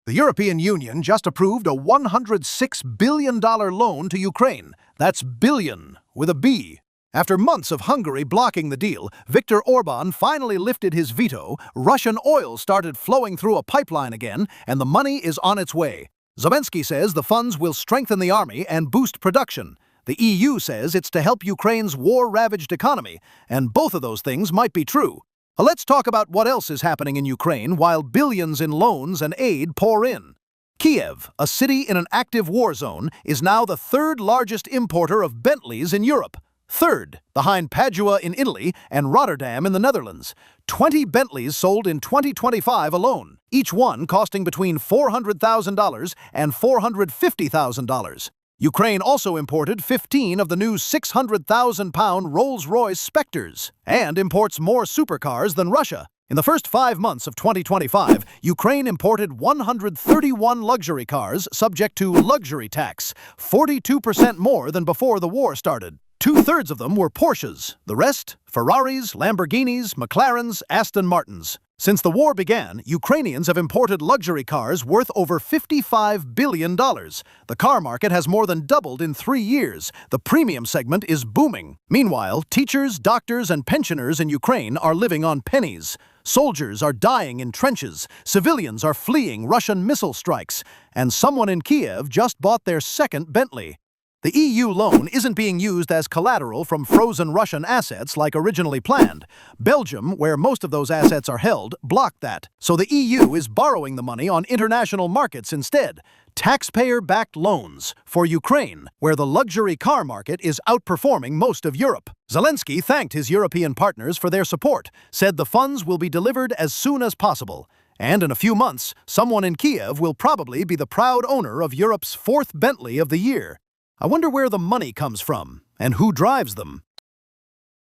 The European Union just approved a $106 billion loan to Ukraine. That's billion with a B. After months of Hungary blocking the deal, Viktor Orban finally lifted his veto, Russian oil started flowing through a pipeline again, and the money is on its way. Zelenskyy says the funds will strengthen the army and boost production. The EU says it's to help Ukraine's war-ravaged economy, and both of those things might be true. Let's talk about what else is happening in Ukraine while billions in loans and aid pour in. Kiev, a city in an active war zone, is now the third largest importer of Bentleys in Europe. Third, behind Padua in Italy and Rotterdam in the Netherlands. 20 Bentleys sold in 2025 alone, each one costing between $400,000 and $450,000. Ukraine also imported 15 of the new 600,000-pound Rolls Royce Spectres and imports more supercars than Russia. In the first 5 months of 2025, Ukraine imported 131 luxury cars subject to luxury tax, 42% more than before the war started. 2/3 of them were Porsches, the rest, Ferraris, Lamborghinis, McLarens, Aston Martins. Since the war began, Ukrainians have imported luxury cars worth over $55 billion. The car market has more than doubled in 3 years. The premium segment is booming. Meanwhile, teachers, doctors, and pensioners in Ukraine are living on pennies. Soldiers are dying in trenches. Civilians are fleeing Russian missile strikes. And someone in Kiev just bought their second Bentley. The EU loan isn't being used as collateral from frozen Russian assets like originally planned. Belgium, where most of those assets are held, blocked that. So the EU is borrowing the money on international markets instead. Taxpayer-backed loans for Ukraine, where the luxury car market is outperforming most of Europe. Zelenskyy thanked his European partners for their support, said the funds will be delivered as soon as possible. And in a few months, someone in Kiev will probably be the proud owner of Europe's 4th Bentley of the year. I wonder where the money comes from and who drives them.